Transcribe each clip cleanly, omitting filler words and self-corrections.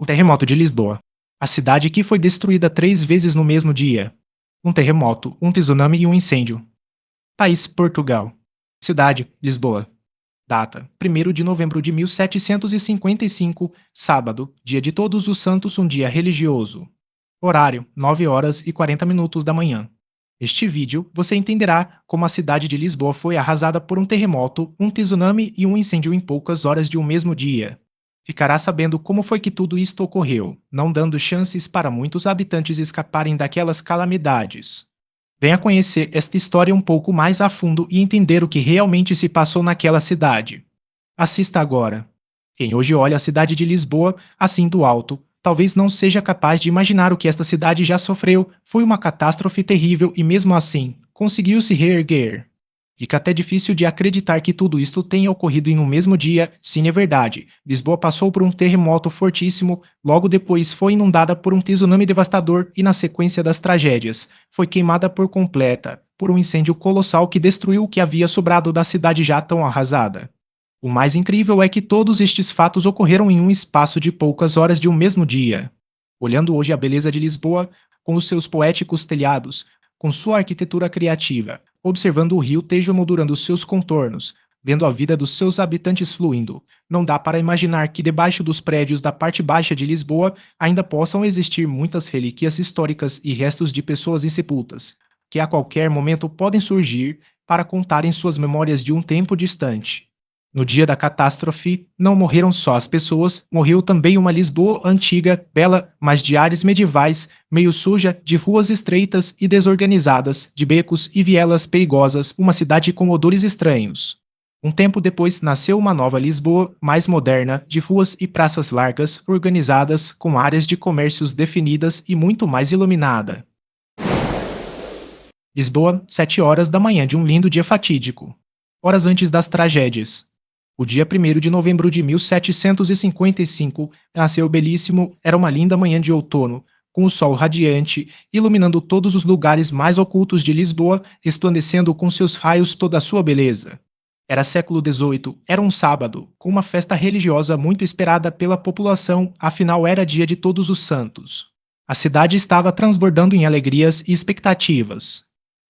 O terremoto de Lisboa. A cidade que foi destruída 3 vezes no mesmo dia. Um terremoto, um tsunami e um incêndio. País: Portugal. Cidade: Lisboa. Data: 1º de novembro de 1755, sábado, dia de Todos os Santos, um dia religioso. Horário: 9 horas e 40 minutos da manhã. Neste vídeo, você entenderá como a cidade de Lisboa foi arrasada por um terremoto, um tsunami e um incêndio em poucas horas de um mesmo dia. Ficará sabendo como foi que tudo isto ocorreu, não dando chances para muitos habitantes escaparem daquelas calamidades. Venha conhecer esta história um pouco mais a fundo e entender o que realmente se passou naquela cidade. Assista agora. Quem hoje olha a cidade de Lisboa, assim do alto, talvez não seja capaz de imaginar o que esta cidade já sofreu. Foi uma catástrofe terrível e, mesmo assim, conseguiu se reerguer. Fica até difícil de acreditar que tudo isto tenha ocorrido em um mesmo dia. Sim, é verdade. Lisboa passou por um terremoto fortíssimo, logo depois foi inundada por um tsunami devastador e, na sequência das tragédias, foi queimada por completa por um incêndio colossal que destruiu o que havia sobrado da cidade já tão arrasada. O mais incrível é que todos estes fatos ocorreram em um espaço de poucas horas de um mesmo dia. Olhando hoje a beleza de Lisboa, com os seus poéticos telhados, com sua arquitetura criativa, observando o rio Tejo moldurando seus contornos, vendo a vida dos seus habitantes fluindo, não dá para imaginar que debaixo dos prédios da parte baixa de Lisboa ainda possam existir muitas relíquias históricas e restos de pessoas insepultas, que a qualquer momento podem surgir para contarem suas memórias de um tempo distante. No dia da catástrofe, não morreram só as pessoas, morreu também uma Lisboa antiga, bela, mas de ares medievais, meio suja, de ruas estreitas e desorganizadas, de becos e vielas perigosas, uma cidade com odores estranhos. Um tempo depois nasceu uma nova Lisboa, mais moderna, de ruas e praças largas, organizadas, com áreas de comércios definidas e muito mais iluminada. Lisboa, 7 horas da manhã de um lindo dia fatídico. Horas antes das tragédias. O dia 1º de novembro de 1755 nasceu belíssimo, era uma linda manhã de outono, com o sol radiante, iluminando todos os lugares mais ocultos de Lisboa, resplandecendo com seus raios toda a sua beleza. Era século XVIII, era um sábado, com uma festa religiosa muito esperada pela população, afinal era dia de Todos os Santos. A cidade estava transbordando em alegrias e expectativas.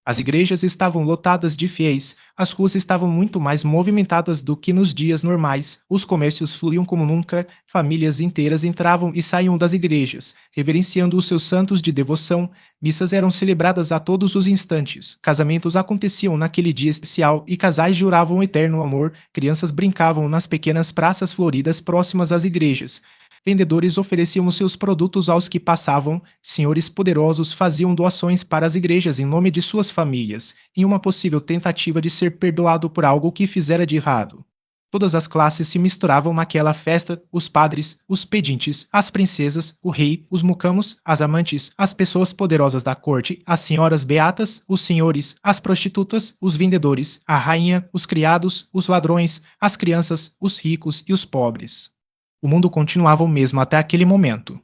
As igrejas estavam lotadas de fiéis, as ruas estavam muito mais movimentadas do que nos dias normais, os comércios fluíam como nunca, famílias inteiras entravam e saíam das igrejas, reverenciando os seus santos de devoção, missas eram celebradas a todos os instantes, casamentos aconteciam naquele dia especial e casais juravam eterno amor, crianças brincavam nas pequenas praças floridas próximas às igrejas. Vendedores ofereciam os seus produtos aos que passavam, senhores poderosos faziam doações para as igrejas em nome de suas famílias, em uma possível tentativa de ser perdoado por algo que fizera de errado. Todas as classes se misturavam naquela festa, os padres, os pedintes, as princesas, o rei, os mucamos, as amantes, as pessoas poderosas da corte, as senhoras beatas, os senhores, as prostitutas, os vendedores, a rainha, os criados, os ladrões, as crianças, os ricos e os pobres. O mundo continuava o mesmo até aquele momento.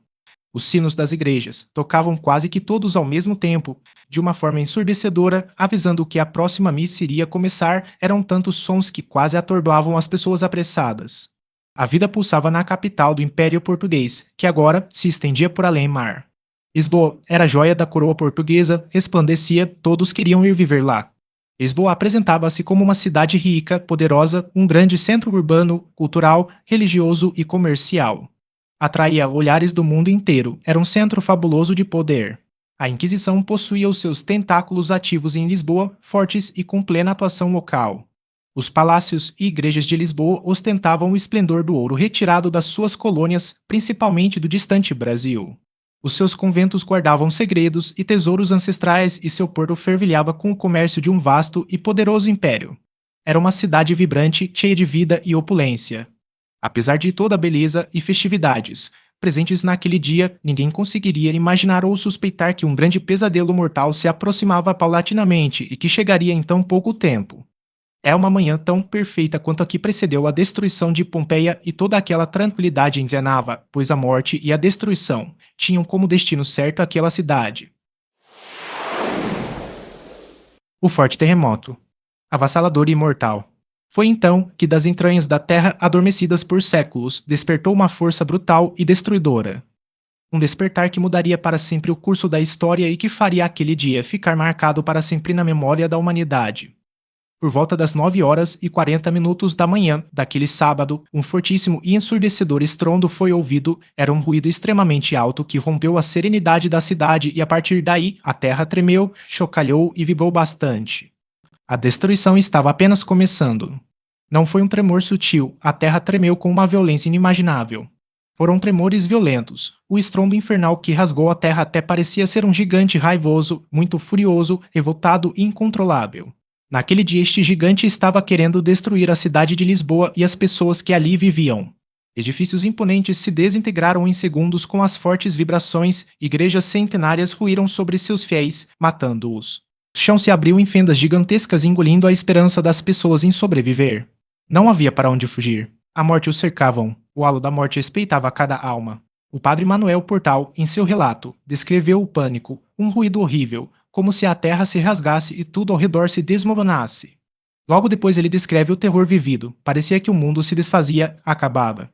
Os sinos das igrejas tocavam quase que todos ao mesmo tempo, de uma forma ensurdecedora, avisando que a próxima missa iria começar. Eram tantos sons que quase atordoavam as pessoas apressadas. A vida pulsava na capital do Império Português, que agora se estendia por além mar. Lisboa era a joia da coroa portuguesa, resplandecia, todos queriam ir viver lá. Lisboa apresentava-se como uma cidade rica, poderosa, um grande centro urbano, cultural, religioso e comercial. Atraía olhares do mundo inteiro, era um centro fabuloso de poder. A Inquisição possuía os seus tentáculos ativos em Lisboa, fortes e com plena atuação local. Os palácios e igrejas de Lisboa ostentavam o esplendor do ouro retirado das suas colônias, principalmente do distante Brasil. Os seus conventos guardavam segredos e tesouros ancestrais e seu porto fervilhava com o comércio de um vasto e poderoso império. Era uma cidade vibrante, cheia de vida e opulência. Apesar de toda a beleza e festividades presentes naquele dia, ninguém conseguiria imaginar ou suspeitar que um grande pesadelo mortal se aproximava paulatinamente e que chegaria em tão pouco tempo. É uma manhã tão perfeita quanto a que precedeu a destruição de Pompeia e toda aquela tranquilidade engrenava, pois a morte e a destruição tinham como destino certo aquela cidade. O forte terremoto. Avassalador e imortal. Foi então que das entranhas da terra adormecidas por séculos despertou uma força brutal e destruidora. Um despertar que mudaria para sempre o curso da história e que faria aquele dia ficar marcado para sempre na memória da humanidade. Por volta das 9h40 da manhã daquele sábado, um fortíssimo e ensurdecedor estrondo foi ouvido. Era um ruído extremamente alto que rompeu a serenidade da cidade e a partir daí a terra tremeu, chocalhou e vibrou bastante. A destruição estava apenas começando. Não foi um tremor sutil, a terra tremeu com uma violência inimaginável. Foram tremores violentos, o estrondo infernal que rasgou a terra até parecia ser um gigante raivoso, muito furioso, revoltado e incontrolável. Naquele dia este gigante estava querendo destruir a cidade de Lisboa e as pessoas que ali viviam. Edifícios imponentes se desintegraram em segundos com as fortes vibrações, igrejas centenárias ruíram sobre seus fiéis, matando-os. O chão se abriu em fendas gigantescas engolindo a esperança das pessoas em sobreviver. Não havia para onde fugir. A morte os cercavam. O halo da morte espreitava cada alma. O padre Manuel Portal, em seu relato, descreveu o pânico, um ruído horrível, como se a terra se rasgasse e tudo ao redor se desmoronasse. Logo depois ele descreve o terror vivido. Parecia que o mundo se desfazia, acabava.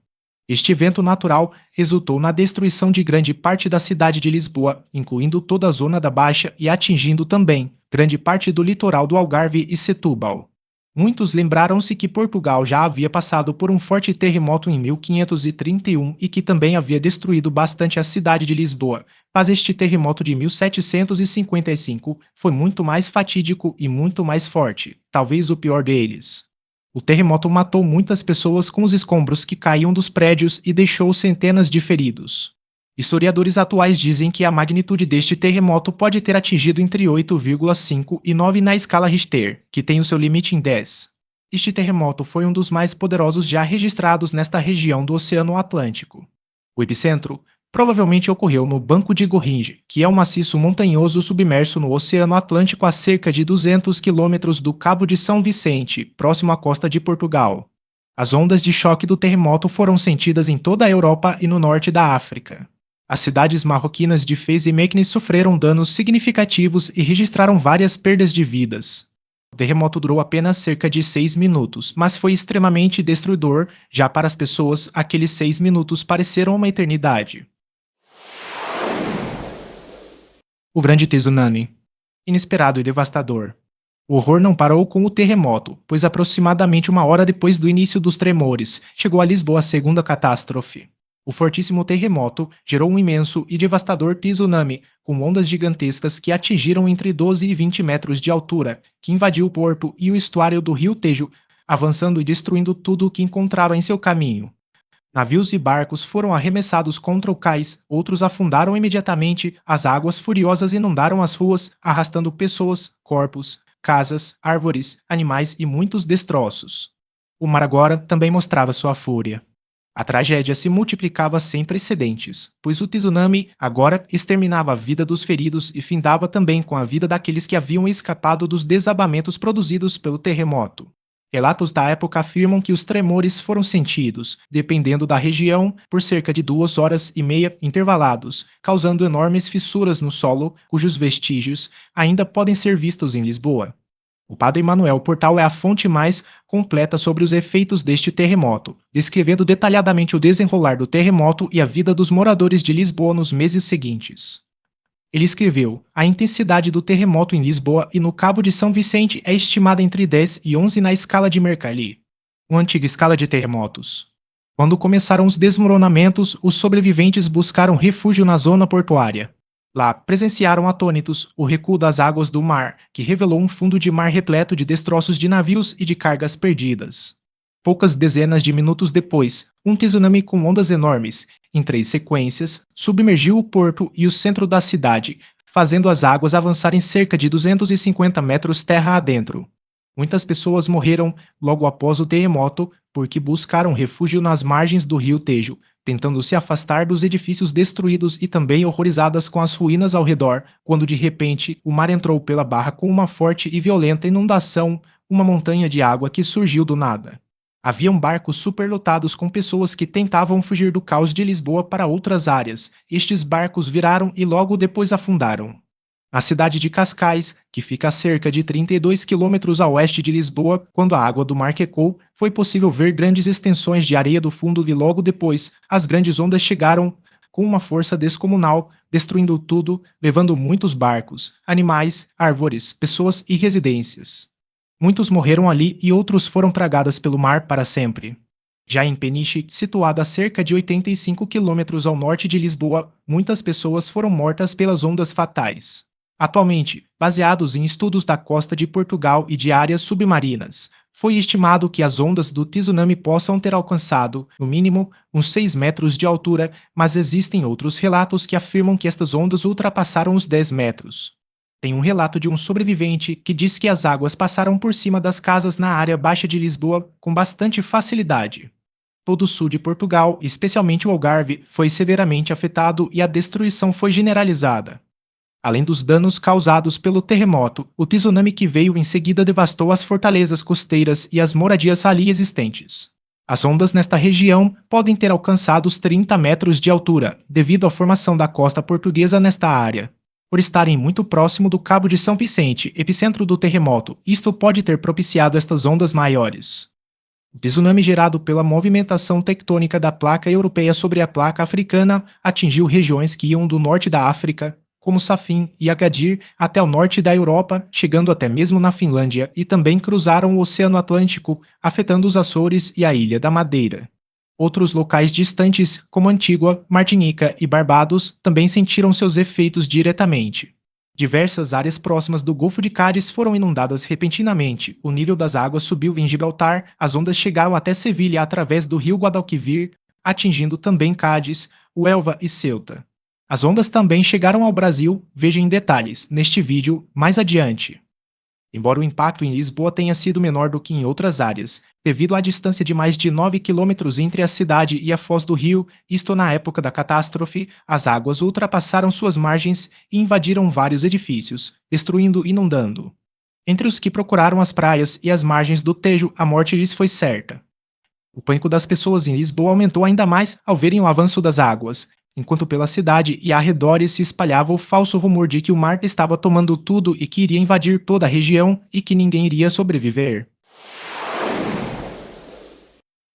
Este evento natural resultou na destruição de grande parte da cidade de Lisboa, incluindo toda a zona da Baixa e atingindo também grande parte do litoral do Algarve e Setúbal. Muitos lembraram-se que Portugal já havia passado por um forte terremoto em 1531 e que também havia destruído bastante a cidade de Lisboa, mas este terremoto de 1755 foi muito mais fatídico e muito mais forte, talvez o pior deles. O terremoto matou muitas pessoas com os escombros que caíam dos prédios e deixou centenas de feridos. Historiadores atuais dizem que a magnitude deste terremoto pode ter atingido entre 8,5 e 9 na escala Richter, que tem o seu limite em 10. Este terremoto foi um dos mais poderosos já registrados nesta região do Oceano Atlântico. O epicentro provavelmente ocorreu no Banco de Gorringe, que é um maciço montanhoso submerso no Oceano Atlântico a cerca de 200 quilômetros do Cabo de São Vicente, próximo à costa de Portugal. As ondas de choque do terremoto foram sentidas em toda a Europa e no norte da África. As cidades marroquinas de Fez e Meknes sofreram danos significativos e registraram várias perdas de vidas. O terremoto durou apenas cerca de 6 minutos, mas foi extremamente destruidor. Já para as pessoas, aqueles 6 minutos pareceram uma eternidade. O grande tsunami. Inesperado e devastador. O horror não parou com o terremoto, pois aproximadamente uma hora depois do início dos tremores, chegou a Lisboa a segunda catástrofe. O fortíssimo terremoto gerou um imenso e devastador tsunami, com ondas gigantescas que atingiram entre 12 e 20 metros de altura, que invadiu o porto e o estuário do rio Tejo, avançando e destruindo tudo o que encontraram em seu caminho. Navios e barcos foram arremessados contra o cais, outros afundaram imediatamente, as águas furiosas inundaram as ruas, arrastando pessoas, corpos, casas, árvores, animais e muitos destroços. O mar agora também mostrava sua fúria. A tragédia se multiplicava sem precedentes, pois o tsunami agora exterminava a vida dos feridos e findava também com a vida daqueles que haviam escapado dos desabamentos produzidos pelo terremoto. Relatos da época afirmam que os tremores foram sentidos, dependendo da região, por cerca de 2 horas e meia intervalados, causando enormes fissuras no solo, cujos vestígios ainda podem ser vistos em Lisboa. O padre Manuel Portal é a fonte mais completa sobre os efeitos deste terremoto, descrevendo detalhadamente o desenrolar do terremoto e a vida dos moradores de Lisboa nos meses seguintes. Ele escreveu: a intensidade do terremoto em Lisboa e no Cabo de São Vicente é estimada entre 10 e 11 na escala de Mercalli, uma antiga escala de terremotos. Quando começaram os desmoronamentos, os sobreviventes buscaram refúgio na zona portuária. Lá, presenciaram atônitos o recuo das águas do mar, que revelou um fundo de mar repleto de destroços de navios e de cargas perdidas. Poucas dezenas de minutos depois, um tsunami com ondas enormes, em 3 sequências, submergiu o porto e o centro da cidade, fazendo as águas avançarem cerca de 250 metros terra adentro. Muitas pessoas morreram logo após o terremoto porque buscaram refúgio nas margens do rio Tejo, tentando se afastar dos edifícios destruídos e também horrorizadas com as ruínas ao redor, quando de repente o mar entrou pela barra com uma forte e violenta inundação, uma montanha de água que surgiu do nada. Haviam barcos superlotados com pessoas que tentavam fugir do caos de Lisboa para outras áreas. Estes barcos viraram e logo depois afundaram. A cidade de Cascais, que fica a cerca de 32 quilômetros a oeste de Lisboa, quando a água do mar quecou, foi possível ver grandes extensões de areia do fundo e logo depois, as grandes ondas chegaram com uma força descomunal, destruindo tudo, levando muitos barcos, animais, árvores, pessoas e residências. Muitos morreram ali e outros foram tragados pelo mar para sempre. Já em Peniche, situada a cerca de 85 quilômetros ao norte de Lisboa, muitas pessoas foram mortas pelas ondas fatais. Atualmente, baseados em estudos da costa de Portugal e de áreas submarinas, foi estimado que as ondas do tsunami possam ter alcançado, no mínimo, uns 6 metros de altura, mas existem outros relatos que afirmam que estas ondas ultrapassaram os 10 metros. Tem um relato de um sobrevivente que diz que as águas passaram por cima das casas na área baixa de Lisboa com bastante facilidade. Todo o sul de Portugal, especialmente o Algarve, foi severamente afetado e a destruição foi generalizada. Além dos danos causados pelo terremoto, o tsunami que veio em seguida devastou as fortalezas costeiras e as moradias ali existentes. As ondas nesta região podem ter alcançado os 30 metros de altura, devido à formação da costa portuguesa nesta área. Por estarem muito próximo do Cabo de São Vicente, epicentro do terremoto, isto pode ter propiciado estas ondas maiores. O tsunami gerado pela movimentação tectônica da placa europeia sobre a placa africana atingiu regiões que iam do norte da África, como Safin e Agadir, até o norte da Europa, chegando até mesmo na Finlândia, e também cruzaram o Oceano Atlântico, afetando os Açores e a Ilha da Madeira. Outros locais distantes, como Antígua, Martinica e Barbados, também sentiram seus efeitos diretamente. Diversas áreas próximas do Golfo de Cádiz foram inundadas repentinamente, o nível das águas subiu em Gibraltar, as ondas chegaram até Sevilha através do rio Guadalquivir, atingindo também Cádiz, Huelva e Ceuta. As ondas também chegaram ao Brasil, veja em detalhes neste vídeo mais adiante. Embora o impacto em Lisboa tenha sido menor do que em outras áreas, devido à distância de mais de 9 quilômetros entre a cidade e a foz do rio, isto na época da catástrofe, as águas ultrapassaram suas margens e invadiram vários edifícios, destruindo e inundando. Entre os que procuraram as praias e as margens do Tejo, a morte lhes foi certa. O pânico das pessoas em Lisboa aumentou ainda mais ao verem o avanço das águas, enquanto pela cidade e arredores se espalhava o falso rumor de que o mar estava tomando tudo e que iria invadir toda a região e que ninguém iria sobreviver.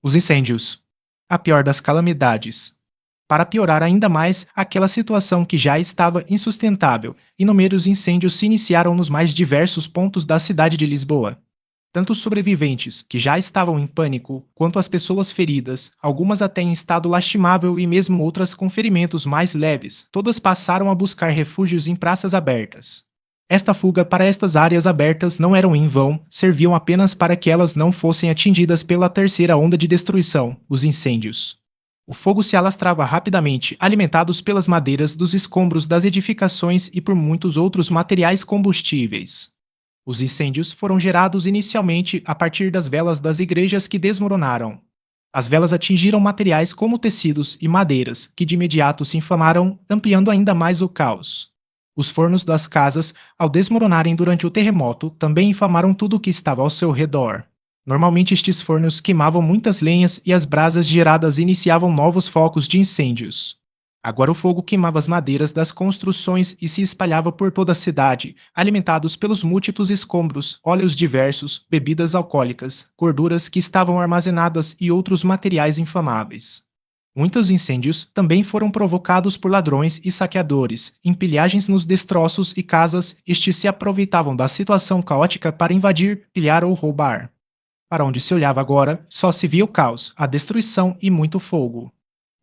Os incêndios. A pior das calamidades. Para piorar ainda mais aquela situação que já estava insustentável, inúmeros incêndios se iniciaram nos mais diversos pontos da cidade de Lisboa. Tanto os sobreviventes, que já estavam em pânico, quanto as pessoas feridas, algumas até em estado lastimável e mesmo outras com ferimentos mais leves, todas passaram a buscar refúgios em praças abertas. Esta fuga para estas áreas abertas não eram em vão, serviam apenas para que elas não fossem atingidas pela terceira onda de destruição, os incêndios. O fogo se alastrava rapidamente, alimentados pelas madeiras dos escombros das edificações e por muitos outros materiais combustíveis. Os incêndios foram gerados inicialmente a partir das velas das igrejas que desmoronaram. As velas atingiram materiais como tecidos e madeiras, que de imediato se inflamaram, ampliando ainda mais o caos. Os fornos das casas, ao desmoronarem durante o terremoto, também inflamaram tudo o que estava ao seu redor. Normalmente estes fornos queimavam muitas lenhas e as brasas geradas iniciavam novos focos de incêndios. Agora o fogo queimava as madeiras das construções e se espalhava por toda a cidade, alimentados pelos múltiplos escombros, óleos diversos, bebidas alcoólicas, gorduras que estavam armazenadas e outros materiais inflamáveis. Muitos incêndios também foram provocados por ladrões e saqueadores. Em pilhagens nos destroços e casas, estes se aproveitavam da situação caótica para invadir, pilhar ou roubar. Para onde se olhava agora, só se via o caos, a destruição e muito fogo.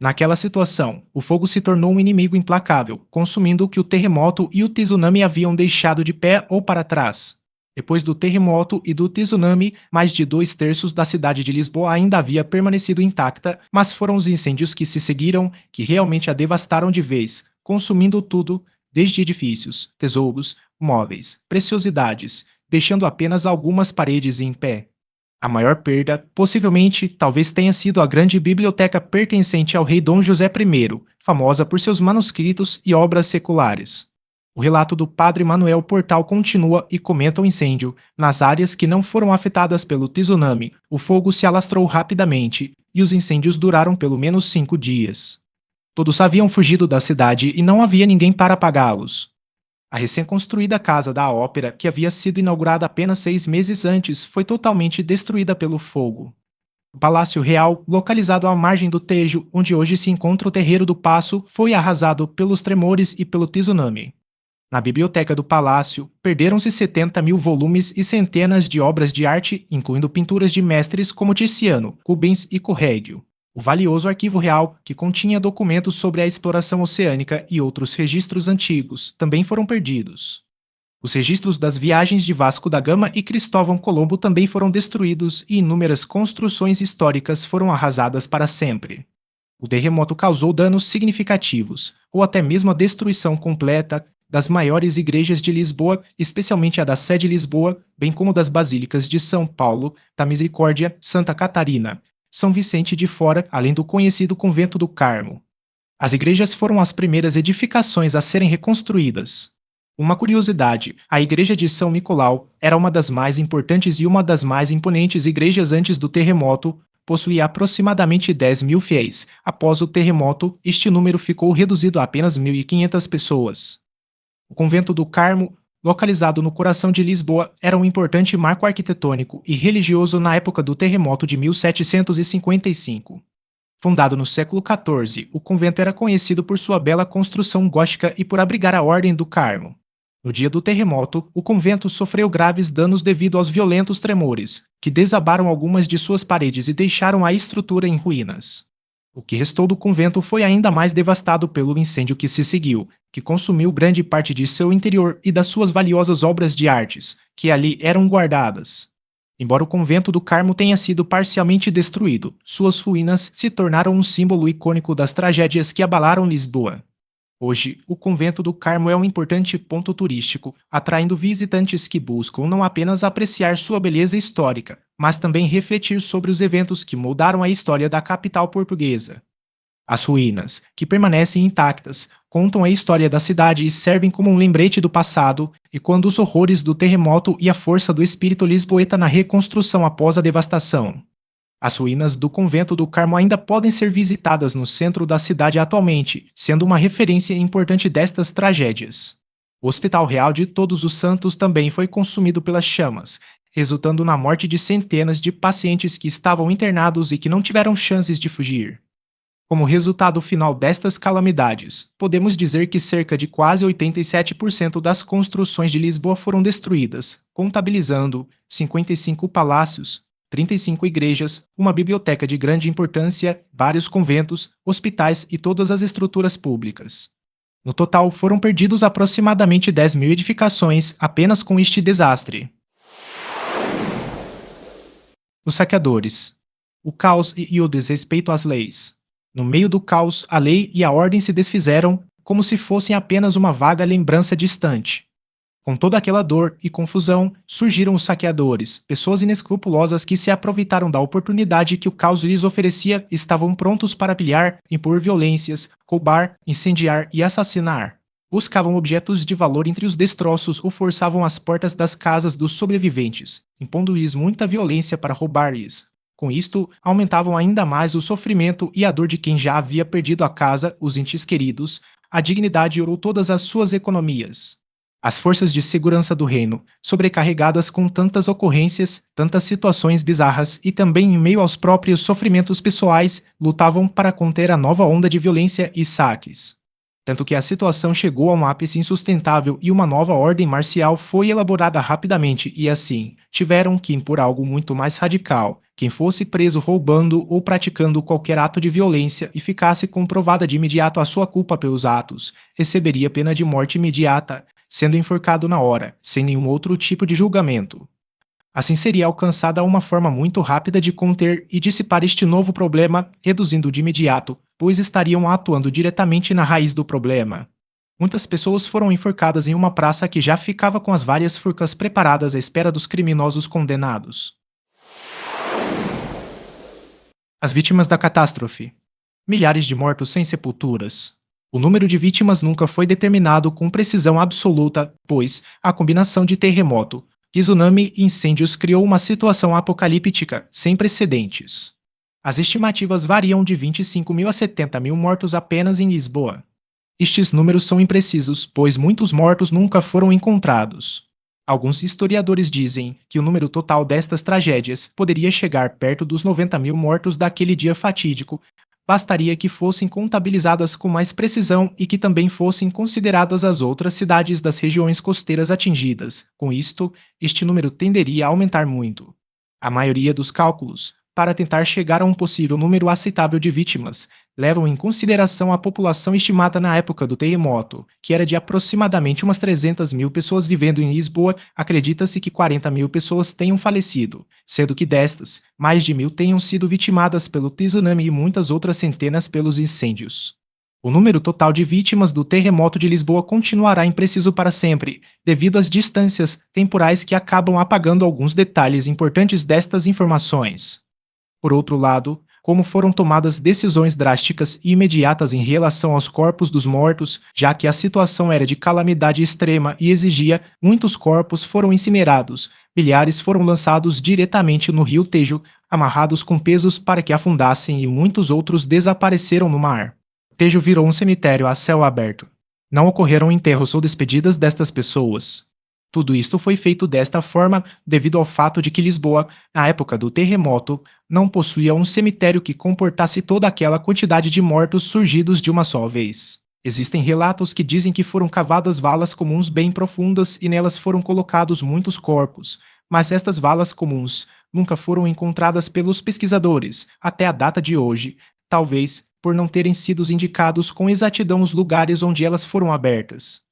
Naquela situação, o fogo se tornou um inimigo implacável, consumindo o que o terremoto e o tsunami haviam deixado de pé ou para trás. Depois do terremoto e do tsunami, mais de 2/3 da cidade de Lisboa ainda havia permanecido intacta, mas foram os incêndios que se seguiram que realmente a devastaram de vez, consumindo tudo, desde edifícios, tesouros, móveis, preciosidades, deixando apenas algumas paredes em pé. A maior perda, possivelmente, talvez tenha sido a grande biblioteca pertencente ao rei Dom José I, famosa por seus manuscritos e obras seculares. O relato do padre Manuel Portal continua e comenta o incêndio. Nas áreas que não foram afetadas pelo tsunami, o fogo se alastrou rapidamente e os incêndios duraram pelo menos 5 dias. Todos haviam fugido da cidade e não havia ninguém para apagá-los. A recém-construída Casa da Ópera, que havia sido inaugurada apenas 6 meses antes, foi totalmente destruída pelo fogo. O Palácio Real, localizado à margem do Tejo, onde hoje se encontra o Terreiro do Paço, foi arrasado pelos tremores e pelo tsunami. Na biblioteca do palácio, perderam-se 70 mil volumes e centenas de obras de arte, incluindo pinturas de mestres como Tiziano, Rubens e Correggio. O valioso arquivo real, que continha documentos sobre a exploração oceânica e outros registros antigos, também foram perdidos. Os registros das viagens de Vasco da Gama e Cristóvão Colombo também foram destruídos e inúmeras construções históricas foram arrasadas para sempre. O terremoto causou danos significativos, ou até mesmo a destruição completa das maiores igrejas de Lisboa, especialmente a da Sé de Lisboa, bem como das basílicas de São Paulo, da Misericórdia, Santa Catarina, São Vicente de Fora, além do conhecido Convento do Carmo. As igrejas foram as primeiras edificações a serem reconstruídas. Uma curiosidade, a igreja de São Nicolau era uma das mais importantes e uma das mais imponentes igrejas antes do terremoto, possuía aproximadamente 10 mil fiéis. Após o terremoto, este número ficou reduzido a apenas 1.500 pessoas. O Convento do Carmo, localizado no coração de Lisboa, era um importante marco arquitetônico e religioso na época do terremoto de 1755. Fundado no século XIV, o convento era conhecido por sua bela construção gótica e por abrigar a Ordem do Carmo. No dia do terremoto, o convento sofreu graves danos devido aos violentos tremores, que desabaram algumas de suas paredes e deixaram a estrutura em ruínas. O que restou do convento foi ainda mais devastado pelo incêndio que se seguiu, que consumiu grande parte de seu interior e das suas valiosas obras de artes, que ali eram guardadas. Embora o convento do Carmo tenha sido parcialmente destruído, suas ruínas se tornaram um símbolo icônico das tragédias que abalaram Lisboa. Hoje, o convento do Carmo é um importante ponto turístico, atraindo visitantes que buscam não apenas apreciar sua beleza histórica, mas também refletir sobre os eventos que moldaram a história da capital portuguesa. As ruínas, que permanecem intactas, contam a história da cidade e servem como um lembrete do passado e quando os horrores do terremoto e a força do espírito lisboeta na reconstrução após a devastação. As ruínas do Convento do Carmo ainda podem ser visitadas no centro da cidade atualmente, sendo uma referência importante destas tragédias. O Hospital Real de Todos os Santos também foi consumido pelas chamas, resultando na morte de centenas de pacientes que estavam internados e que não tiveram chances de fugir. Como resultado final destas calamidades, podemos dizer que cerca de quase 87% das construções de Lisboa foram destruídas, contabilizando 55 palácios, 35 igrejas, uma biblioteca de grande importância, vários conventos, hospitais e todas as estruturas públicas. No total, foram perdidos aproximadamente 10 mil edificações apenas com este desastre. Os saqueadores. O caos e o desrespeito às leis. No meio do caos, a lei e a ordem se desfizeram, como se fossem apenas uma vaga lembrança distante. Com toda aquela dor e confusão, surgiram os saqueadores, pessoas inescrupulosas que se aproveitaram da oportunidade que o caos lhes oferecia e estavam prontos para pilhar, impor violências, roubar, incendiar e assassinar. Buscavam objetos de valor entre os destroços ou forçavam as portas das casas dos sobreviventes, impondo-lhes muita violência para roubar-lhes. Com isto, aumentavam ainda mais o sofrimento e a dor de quem já havia perdido a casa, os entes queridos, a dignidade ou todas as suas economias. As forças de segurança do reino, sobrecarregadas com tantas ocorrências, tantas situações bizarras e também em meio aos próprios sofrimentos pessoais, lutavam para conter a nova onda de violência e saques. Tanto que a situação chegou a um ápice insustentável e uma nova ordem marcial foi elaborada rapidamente e assim, tiveram que impor algo muito mais radical. Quem fosse preso roubando ou praticando qualquer ato de violência e ficasse comprovada de imediato a sua culpa pelos atos, receberia pena de morte imediata, sendo enforcado na hora, sem nenhum outro tipo de julgamento. Assim seria alcançada uma forma muito rápida de conter e dissipar este novo problema, reduzindo de imediato, pois estariam atuando diretamente na raiz do problema. Muitas pessoas foram enforcadas em uma praça que já ficava com as várias forcas preparadas à espera dos criminosos condenados. As vítimas da catástrofe. Milhares de mortos sem sepulturas. O número de vítimas nunca foi determinado com precisão absoluta, pois a combinação de terremoto, tsunami e incêndios criou uma situação apocalíptica sem precedentes. As estimativas variam de 25 mil a 70 mil mortos apenas em Lisboa. Estes números são imprecisos, pois muitos mortos nunca foram encontrados. Alguns historiadores dizem que o número total destas tragédias poderia chegar perto dos 90 mil mortos daquele dia fatídico. Bastaria que fossem contabilizadas com mais precisão e que também fossem consideradas as outras cidades das regiões costeiras atingidas. Com isto, este número tenderia a aumentar muito. A maioria dos cálculos, para tentar chegar a um possível número aceitável de vítimas, levam em consideração a população estimada na época do terremoto, que era de aproximadamente umas 300 mil pessoas vivendo em Lisboa. Acredita-se que 40 mil pessoas tenham falecido, sendo que destas, mais de 1.000 tenham sido vitimadas pelo tsunami e muitas outras centenas pelos incêndios. O número total de vítimas do terremoto de Lisboa continuará impreciso para sempre, devido às distâncias temporais que acabam apagando alguns detalhes importantes destas informações. Por outro lado, como foram tomadas decisões drásticas e imediatas em relação aos corpos dos mortos, já que a situação era de calamidade extrema e exigia, muitos corpos foram incinerados, milhares foram lançados diretamente no rio Tejo, amarrados com pesos para que afundassem e muitos outros desapareceram no mar. O Tejo virou um cemitério a céu aberto. Não ocorreram enterros ou despedidas destas pessoas. Tudo isto foi feito desta forma devido ao fato de que Lisboa, na época do terremoto, não possuía um cemitério que comportasse toda aquela quantidade de mortos surgidos de uma só vez. Existem relatos que dizem que foram cavadas valas comuns bem profundas e nelas foram colocados muitos corpos, mas estas valas comuns nunca foram encontradas pelos pesquisadores até a data de hoje, talvez por não terem sido indicados com exatidão os lugares onde elas foram abertas.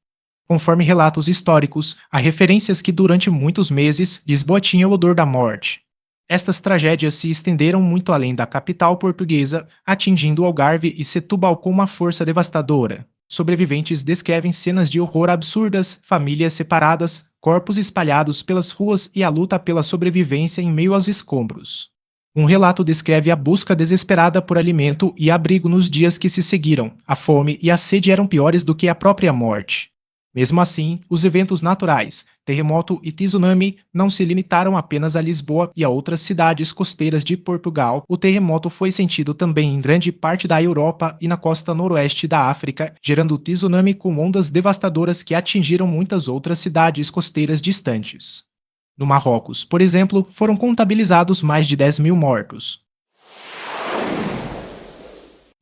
Conforme relatos históricos, há referências que durante muitos meses Lisboa tinha o odor da morte. Estas tragédias se estenderam muito além da capital portuguesa, atingindo Algarve e Setúbal com uma força devastadora. Sobreviventes descrevem cenas de horror absurdas, famílias separadas, corpos espalhados pelas ruas e a luta pela sobrevivência em meio aos escombros. Um relato descreve a busca desesperada por alimento e abrigo nos dias que se seguiram. A fome e a sede eram piores do que a própria morte. Mesmo assim, os eventos naturais, terremoto e tsunami, não se limitaram apenas a Lisboa e a outras cidades costeiras de Portugal. O terremoto foi sentido também em grande parte da Europa e na costa noroeste da África, gerando tsunami com ondas devastadoras que atingiram muitas outras cidades costeiras distantes. No Marrocos, por exemplo, foram contabilizados mais de 10 mil mortos.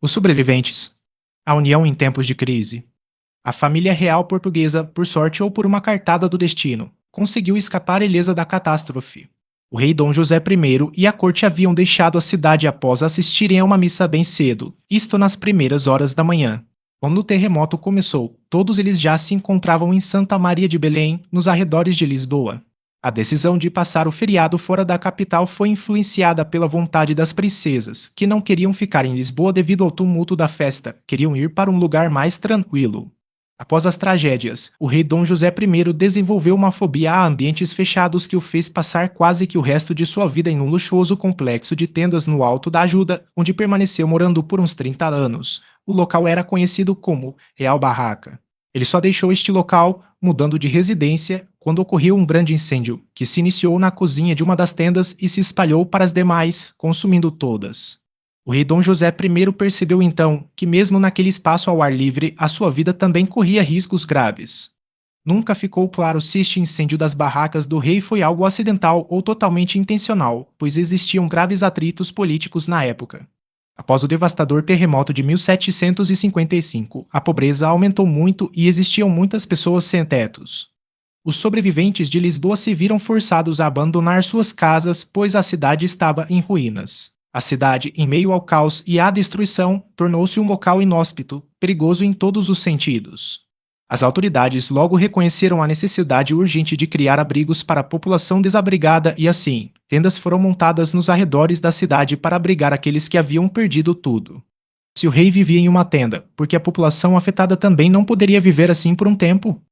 Os sobreviventes. A união em tempos de crise. A família real portuguesa, por sorte ou por uma cartada do destino, conseguiu escapar ilesa da catástrofe. O rei Dom José I e a corte haviam deixado a cidade após assistirem a uma missa bem cedo, isto nas primeiras horas da manhã. Quando o terremoto começou, todos eles já se encontravam em Santa Maria de Belém, nos arredores de Lisboa. A decisão de passar o feriado fora da capital foi influenciada pela vontade das princesas, que não queriam ficar em Lisboa devido ao tumulto da festa, queriam ir para um lugar mais tranquilo. Após as tragédias, o rei Dom José I desenvolveu uma fobia a ambientes fechados que o fez passar quase que o resto de sua vida em um luxuoso complexo de tendas no Alto da Ajuda, onde permaneceu morando por uns 30 anos. O local era conhecido como Real Barraca. Ele só deixou este local, mudando de residência, quando ocorreu um grande incêndio, que se iniciou na cozinha de uma das tendas e se espalhou para as demais, consumindo todas. O rei Dom José I percebeu então que mesmo naquele espaço ao ar livre, a sua vida também corria riscos graves. Nunca ficou claro se este incêndio das barracas do rei foi algo acidental ou totalmente intencional, pois existiam graves atritos políticos na época. Após o devastador terremoto de 1755, a pobreza aumentou muito e existiam muitas pessoas sem tetos. Os sobreviventes de Lisboa se viram forçados a abandonar suas casas, pois a cidade estava em ruínas. A cidade, em meio ao caos e à destruição, tornou-se um local inóspito, perigoso em todos os sentidos. As autoridades logo reconheceram a necessidade urgente de criar abrigos para a população desabrigada e, assim, tendas foram montadas nos arredores da cidade para abrigar aqueles que haviam perdido tudo. Se o rei vivia em uma tenda, porque a população afetada também não poderia viver assim por um tempo?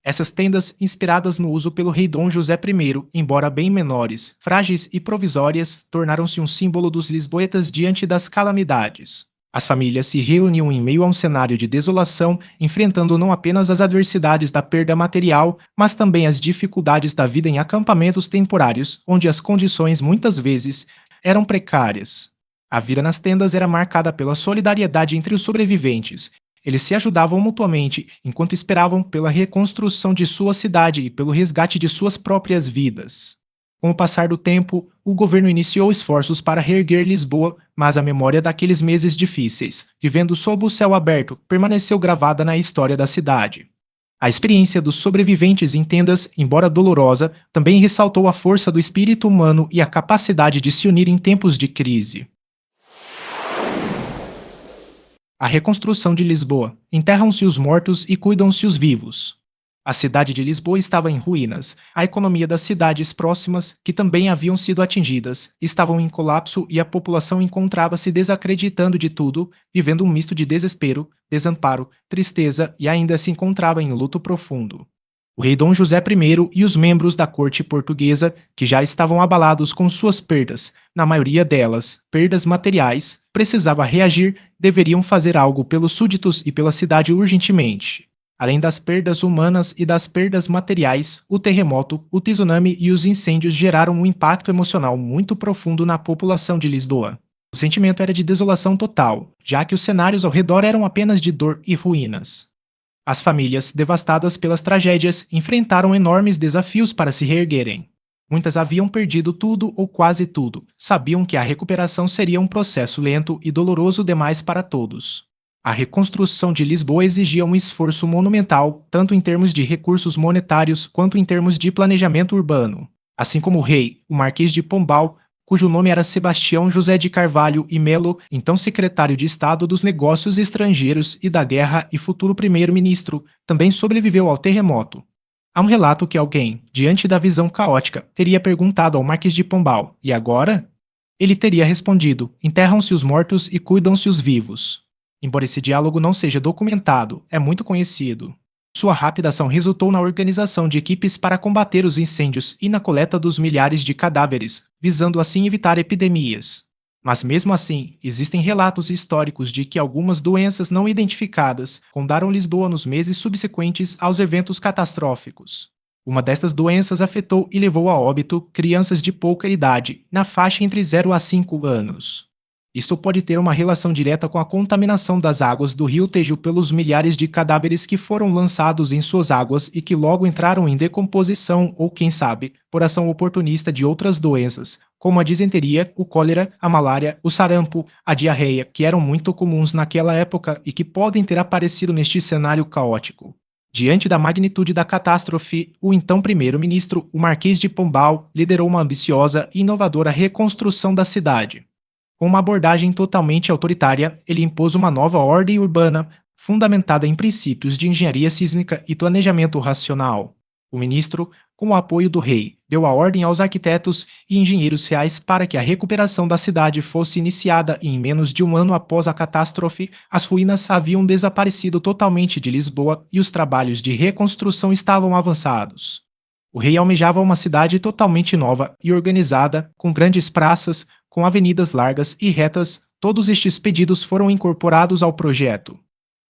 Essas tendas, inspiradas no uso pelo rei Dom José I, embora bem menores, frágeis e provisórias, tornaram-se um símbolo dos lisboetas diante das calamidades. As famílias se reuniam em meio a um cenário de desolação, enfrentando não apenas as adversidades da perda material, mas também as dificuldades da vida em acampamentos temporários, onde as condições muitas vezes eram precárias. A vida nas tendas era marcada pela solidariedade entre os sobreviventes, Eles se ajudavam mutuamente enquanto esperavam pela reconstrução de sua cidade e pelo resgate de suas próprias vidas. Com o passar do tempo, o governo iniciou esforços para reerguer Lisboa, mas a memória daqueles meses difíceis, vivendo sob o céu aberto, permaneceu gravada na história da cidade. A experiência dos sobreviventes em tendas, embora dolorosa, também ressaltou a força do espírito humano e a capacidade de se unir em tempos de crise. A reconstrução de Lisboa. Enterram-se os mortos e cuidam-se os vivos. A cidade de Lisboa estava em ruínas. A economia das cidades próximas, que também haviam sido atingidas, estavam em colapso e a população encontrava-se desacreditando de tudo, vivendo um misto de desespero, desamparo, tristeza e ainda se encontrava em luto profundo. O rei Dom José I e os membros da corte portuguesa, que já estavam abalados com suas perdas, na maioria delas perdas materiais, precisava reagir, deveriam fazer algo pelos súditos e pela cidade urgentemente. Além das perdas humanas e das perdas materiais, o terremoto, o tsunami e os incêndios geraram um impacto emocional muito profundo na população de Lisboa. O sentimento era de desolação total, já que os cenários ao redor eram apenas de dor e ruínas. As famílias, devastadas pelas tragédias, enfrentaram enormes desafios para se reerguerem. Muitas haviam perdido tudo ou quase tudo, sabiam que a recuperação seria um processo lento e doloroso demais para todos. A reconstrução de Lisboa exigia um esforço monumental, tanto em termos de recursos monetários quanto em termos de planejamento urbano. Assim como o rei, o Marquês de Pombal, cujo nome era Sebastião José de Carvalho e Melo, então secretário de Estado dos Negócios Estrangeiros e da Guerra e futuro primeiro-ministro, também sobreviveu ao terremoto. Há um relato que alguém, diante da visão caótica, teria perguntado ao Marquês de Pombal: "E agora?" Ele teria respondido: "Enterram-se os mortos e cuidam-se os vivos." Embora esse diálogo não seja documentado, é muito conhecido. Sua rápida ação resultou na organização de equipes para combater os incêndios e na coleta dos milhares de cadáveres, visando assim evitar epidemias. Mas mesmo assim, existem relatos históricos de que algumas doenças não identificadas rondaram Lisboa nos meses subsequentes aos eventos catastróficos. Uma destas doenças afetou e levou a óbito crianças de pouca idade, na faixa entre 0 a 5 anos. Isto pode ter uma relação direta com a contaminação das águas do rio Tejo pelos milhares de cadáveres que foram lançados em suas águas e que logo entraram em decomposição ou, quem sabe, por ação oportunista de outras doenças, como a disenteria, o cólera, a malária, o sarampo, a diarreia, que eram muito comuns naquela época e que podem ter aparecido neste cenário caótico. Diante da magnitude da catástrofe, o então primeiro-ministro, o Marquês de Pombal, liderou uma ambiciosa e inovadora reconstrução da cidade. Com uma abordagem totalmente autoritária, ele impôs uma nova ordem urbana, fundamentada em princípios de engenharia sísmica e planejamento racional. O ministro, com o apoio do rei, deu a ordem aos arquitetos e engenheiros reais para que a recuperação da cidade fosse iniciada e em menos de um ano após a catástrofe, as ruínas haviam desaparecido totalmente de Lisboa e os trabalhos de reconstrução estavam avançados. O rei almejava uma cidade totalmente nova e organizada, com grandes praças, com avenidas largas e retas. Todos estes pedidos foram incorporados ao projeto.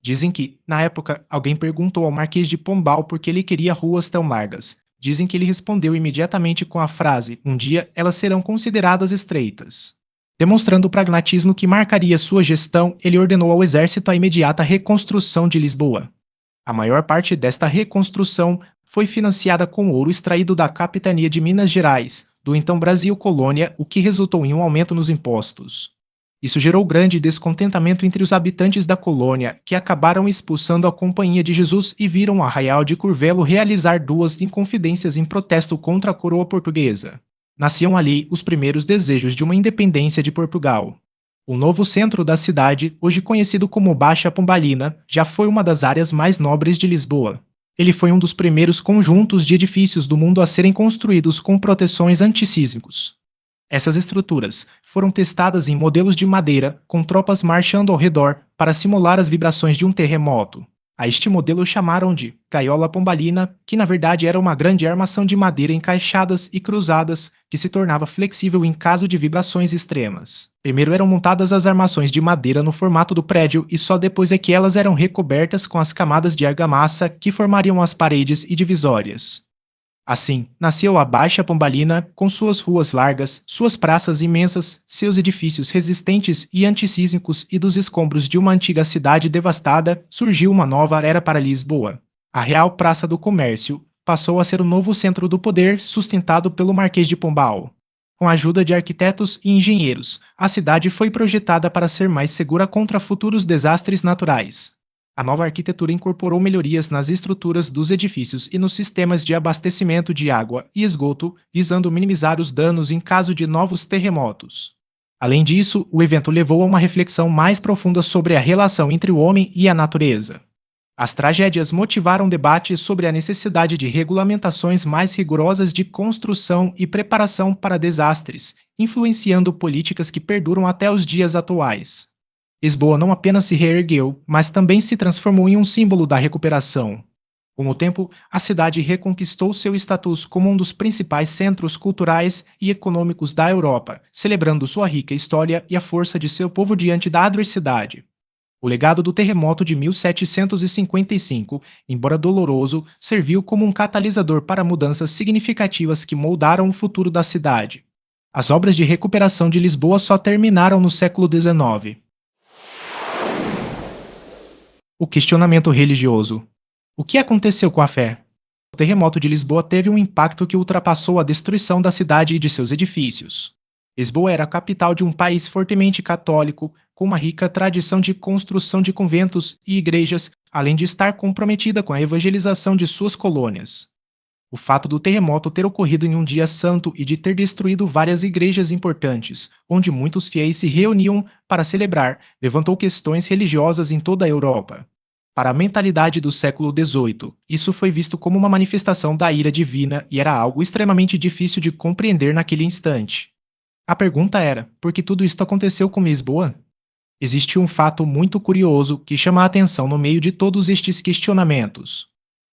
Dizem que, na época, alguém perguntou ao Marquês de Pombal por que ele queria ruas tão largas. Dizem que ele respondeu imediatamente com a frase: "Um dia elas serão consideradas estreitas." Demonstrando o pragmatismo que marcaria sua gestão, ele ordenou ao exército a imediata reconstrução de Lisboa. A maior parte desta reconstrução foi financiada com ouro extraído da capitania de Minas Gerais, do então Brasil Colônia, o que resultou em um aumento nos impostos. Isso gerou grande descontentamento entre os habitantes da colônia, que acabaram expulsando a Companhia de Jesus e viram o Arraial de Curvelo realizar duas inconfidências em protesto contra a coroa portuguesa. Nasciam ali os primeiros desejos de uma independência de Portugal. O novo centro da cidade, hoje conhecido como Baixa Pombalina, já foi uma das áreas mais nobres de Lisboa. Ele foi um dos primeiros conjuntos de edifícios do mundo a serem construídos com proteções antissísmicos. Essas estruturas foram testadas em modelos de madeira, com tropas marchando ao redor para simular as vibrações de um terremoto. A este modelo chamaram de gaiola pombalina, que na verdade era uma grande armação de madeira encaixadas e cruzadas, que se tornava flexível em caso de vibrações extremas. Primeiro eram montadas as armações de madeira no formato do prédio e só depois é que elas eram recobertas com as camadas de argamassa que formariam as paredes e divisórias. Assim, nasceu a Baixa Pombalina, com suas ruas largas, suas praças imensas, seus edifícios resistentes e antissísmicos, e dos escombros de uma antiga cidade devastada, surgiu uma nova era para Lisboa. A Real Praça do Comércio passou a ser o novo centro do poder, sustentado pelo Marquês de Pombal. Com a ajuda de arquitetos e engenheiros, a cidade foi projetada para ser mais segura contra futuros desastres naturais. A nova arquitetura incorporou melhorias nas estruturas dos edifícios e nos sistemas de abastecimento de água e esgoto, visando minimizar os danos em caso de novos terremotos. Além disso, o evento levou a uma reflexão mais profunda sobre a relação entre o homem e a natureza. As tragédias motivaram debates sobre a necessidade de regulamentações mais rigorosas de construção e preparação para desastres, influenciando políticas que perduram até os dias atuais. Lisboa não apenas se reergueu, mas também se transformou em um símbolo da recuperação. Com o tempo, a cidade reconquistou seu status como um dos principais centros culturais e econômicos da Europa, celebrando sua rica história e a força de seu povo diante da adversidade. O legado do terremoto de 1755, embora doloroso, serviu como um catalisador para mudanças significativas que moldaram o futuro da cidade. As obras de recuperação de Lisboa só terminaram no século XIX. O questionamento religioso. O que aconteceu com a fé? O terremoto de Lisboa teve um impacto que ultrapassou a destruição da cidade e de seus edifícios. Lisboa era a capital de um país fortemente católico, com uma rica tradição de construção de conventos e igrejas, além de estar comprometida com a evangelização de suas colônias. O fato do terremoto ter ocorrido em um dia santo e de ter destruído várias igrejas importantes, onde muitos fiéis se reuniam para celebrar, levantou questões religiosas em toda a Europa. Para a mentalidade do século XVIII, isso foi visto como uma manifestação da ira divina e era algo extremamente difícil de compreender naquele instante. A pergunta era: por que tudo isso aconteceu com Lisboa? Existe um fato muito curioso que chama a atenção no meio de todos estes questionamentos.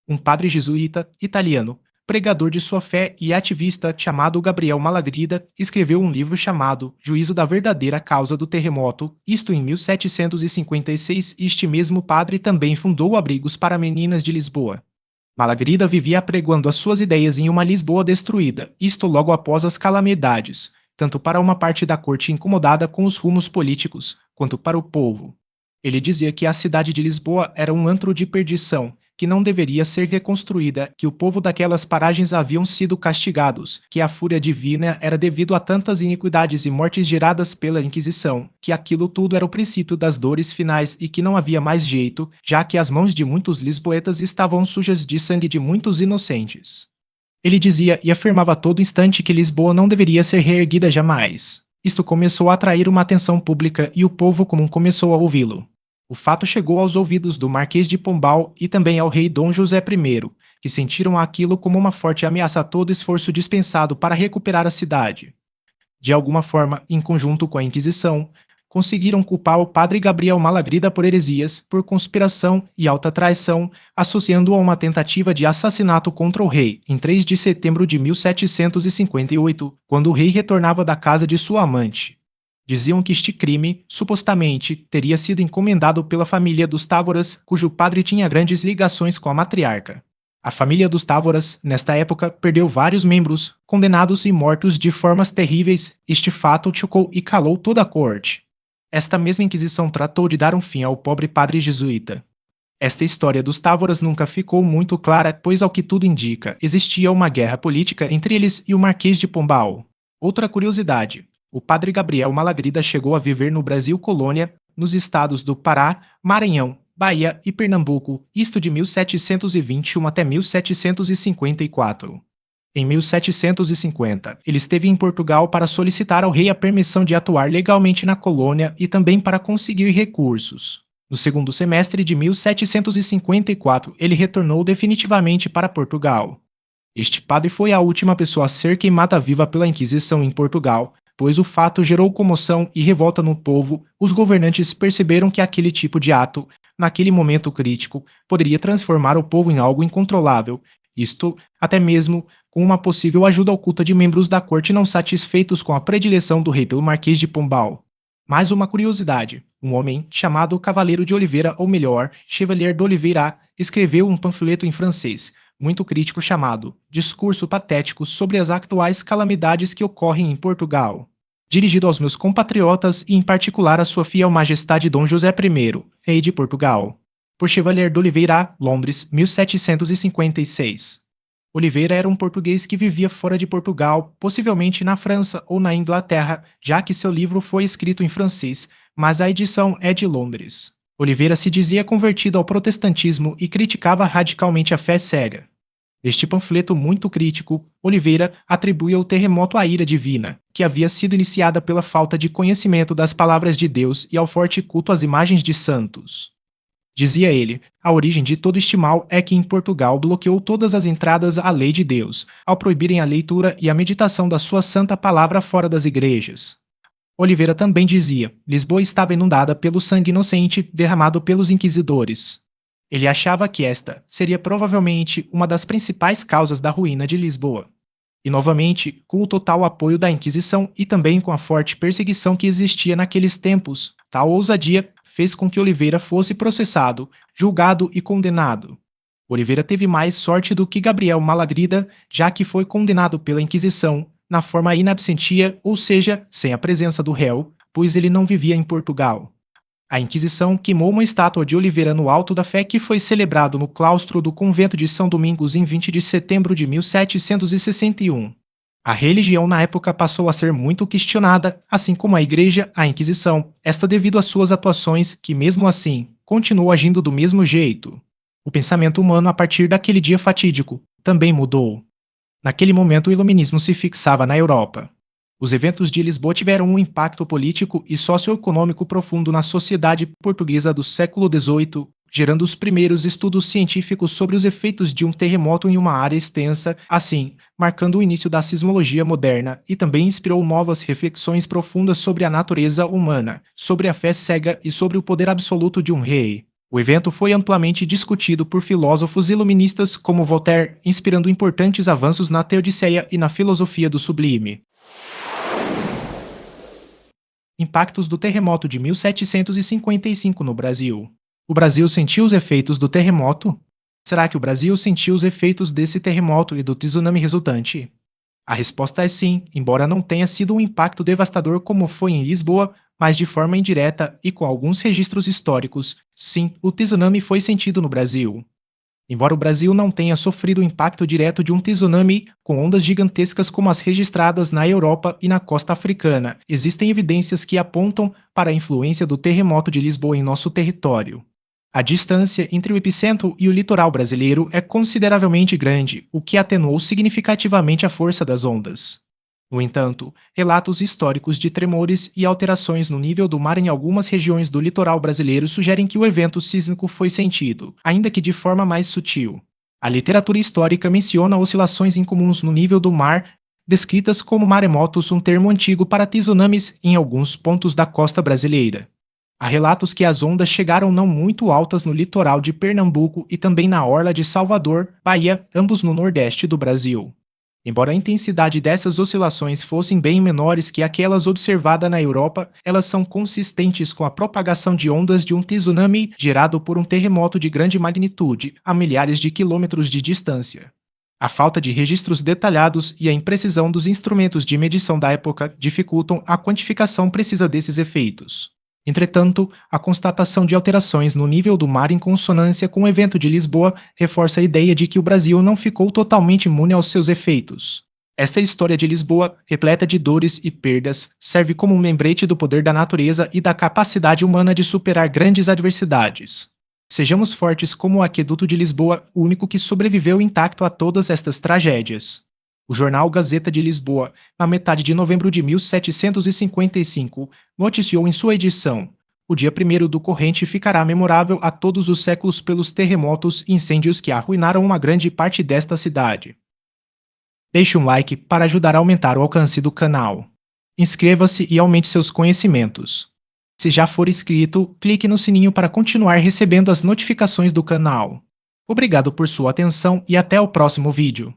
Um padre jesuíta italiano, pregador de sua fé e ativista chamado Gabriel Malagrida, escreveu um livro chamado Juízo da Verdadeira Causa do Terremoto, isto em 1756. Este mesmo padre também fundou abrigos para meninas de Lisboa. Malagrida vivia apregoando as suas ideias em uma Lisboa destruída, isto logo após as calamidades, tanto para uma parte da corte incomodada com os rumos políticos, quanto para o povo. Ele dizia que a cidade de Lisboa era um antro de perdição, que não deveria ser reconstruída, que o povo daquelas paragens haviam sido castigados, que a fúria divina era devido a tantas iniquidades e mortes geradas pela Inquisição, que aquilo tudo era o princípio das dores finais e que não havia mais jeito, já que as mãos de muitos lisboetas estavam sujas de sangue de muitos inocentes. Ele dizia e afirmava a todo instante que Lisboa não deveria ser reerguida jamais. Isto começou a atrair uma atenção pública e o povo comum começou a ouvi-lo. O fato chegou aos ouvidos do Marquês de Pombal e também ao rei Dom José I, que sentiram aquilo como uma forte ameaça a todo esforço dispensado para recuperar a cidade. De alguma forma, em conjunto com a Inquisição, conseguiram culpar o padre Gabriel Malagrida por heresias, por conspiração e alta traição, associando-o a uma tentativa de assassinato contra o rei, em 3 de setembro de 1758, quando o rei retornava da casa de sua amante. Diziam que este crime, supostamente, teria sido encomendado pela família dos Távoras, cujo padre tinha grandes ligações com a matriarca. A família dos Távoras, nesta época, perdeu vários membros, condenados e mortos de formas terríveis. Este fato chocou e calou toda a corte. Esta mesma Inquisição tratou de dar um fim ao pobre padre jesuíta. Esta história dos Távoras nunca ficou muito clara, pois, ao que tudo indica, existia uma guerra política entre eles e o Marquês de Pombal. Outra curiosidade: o padre Gabriel Malagrida chegou a viver no Brasil colônia, nos estados do Pará, Maranhão, Bahia e Pernambuco, isto de 1721 até 1754. Em 1750, ele esteve em Portugal para solicitar ao rei a permissão de atuar legalmente na colônia e também para conseguir recursos. No segundo semestre de 1754, ele retornou definitivamente para Portugal. Este padre foi a última pessoa a ser queimada viva pela Inquisição em Portugal, pois o fato gerou comoção e revolta no povo. Os governantes perceberam que aquele tipo de ato, naquele momento crítico, poderia transformar o povo em algo incontrolável, isto até mesmo com uma possível ajuda oculta de membros da corte não satisfeitos com a predileção do rei pelo Marquês de Pombal. Mais uma curiosidade: um homem chamado Cavaleiro de Oliveira, ou melhor, Chevalier d'Oliveira, escreveu um panfleto em francês, muito crítico chamado Discurso Patético sobre as atuais calamidades que ocorrem em Portugal, dirigido aos meus compatriotas e em particular à sua fiel majestade Dom José I, rei de Portugal. Por Chevalier de Oliveira, Londres, 1756. Oliveira era um português que vivia fora de Portugal, possivelmente na França ou na Inglaterra, já que seu livro foi escrito em francês, mas a edição é de Londres. Oliveira se dizia convertido ao protestantismo e criticava radicalmente a fé cega. Neste panfleto muito crítico, Oliveira atribui ao terremoto a ira divina, que havia sido iniciada pela falta de conhecimento das palavras de Deus e ao forte culto às imagens de santos. Dizia ele, a origem de todo este mal é que em Portugal bloqueou todas as entradas à lei de Deus, ao proibirem a leitura e a meditação da sua santa palavra fora das igrejas. Oliveira também dizia, Lisboa estava inundada pelo sangue inocente derramado pelos inquisidores. Ele achava que esta seria provavelmente uma das principais causas da ruína de Lisboa. E novamente, com o total apoio da Inquisição e também com a forte perseguição que existia naqueles tempos, tal ousadia fez com que Oliveira fosse processado, julgado e condenado. Oliveira teve mais sorte do que Gabriel Malagrida, já que foi condenado pela Inquisição, na forma in absentia, ou seja, sem a presença do réu, pois ele não vivia em Portugal. A Inquisição queimou uma estátua de Oliveira no Alto da Fé que foi celebrado no claustro do convento de São Domingos em 20 de setembro de 1761. A religião na época passou a ser muito questionada, assim como a Igreja, a Inquisição, esta devido às suas atuações que, mesmo assim, continuou agindo do mesmo jeito. O pensamento humano a partir daquele dia fatídico também mudou. Naquele momento o iluminismo se fixava na Europa. Os eventos de Lisboa tiveram um impacto político e socioeconômico profundo na sociedade portuguesa do século XVIII, gerando os primeiros estudos científicos sobre os efeitos de um terremoto em uma área extensa, assim, marcando o início da sismologia moderna, e também inspirou novas reflexões profundas sobre a natureza humana, sobre a fé cega e sobre o poder absoluto de um rei. O evento foi amplamente discutido por filósofos iluministas como Voltaire, inspirando importantes avanços na teodiceia e na filosofia do sublime. Impactos do terremoto de 1755 no Brasil. O Brasil sentiu os efeitos do terremoto? Será que o Brasil sentiu os efeitos desse terremoto e do tsunami resultante? A resposta é sim, embora não tenha sido um impacto devastador como foi em Lisboa, mas de forma indireta e com alguns registros históricos, sim, o tsunami foi sentido no Brasil. Embora o Brasil não tenha sofrido o impacto direto de um tsunami com ondas gigantescas como as registradas na Europa e na costa africana, existem evidências que apontam para a influência do terremoto de Lisboa em nosso território. A distância entre o epicentro e o litoral brasileiro é consideravelmente grande, o que atenuou significativamente a força das ondas. No entanto, relatos históricos de tremores e alterações no nível do mar em algumas regiões do litoral brasileiro sugerem que o evento sísmico foi sentido, ainda que de forma mais sutil. A literatura histórica menciona oscilações incomuns no nível do mar, descritas como maremotos, um termo antigo para tsunamis em alguns pontos da costa brasileira. Há relatos que as ondas chegaram não muito altas no litoral de Pernambuco e também na orla de Salvador, Bahia, ambos no nordeste do Brasil. Embora a intensidade dessas oscilações fossem bem menores que aquelas observadas na Europa, elas são consistentes com a propagação de ondas de um tsunami gerado por um terremoto de grande magnitude, a milhares de quilômetros de distância. A falta de registros detalhados e a imprecisão dos instrumentos de medição da época dificultam a quantificação precisa desses efeitos. Entretanto, a constatação de alterações no nível do mar em consonância com o evento de Lisboa reforça a ideia de que o Brasil não ficou totalmente imune aos seus efeitos. Esta história de Lisboa, repleta de dores e perdas, serve como um lembrete do poder da natureza e da capacidade humana de superar grandes adversidades. Sejamos fortes como o Aqueduto de Lisboa, o único que sobreviveu intacto a todas estas tragédias. O jornal Gazeta de Lisboa, na metade de novembro de 1755, noticiou em sua edição: o dia 1º do corrente ficará memorável a todos os séculos pelos terremotos e incêndios que arruinaram uma grande parte desta cidade. Deixe um like para ajudar a aumentar o alcance do canal. Inscreva-se e aumente seus conhecimentos. Se já for inscrito, clique no sininho para continuar recebendo as notificações do canal. Obrigado por sua atenção e até o próximo vídeo.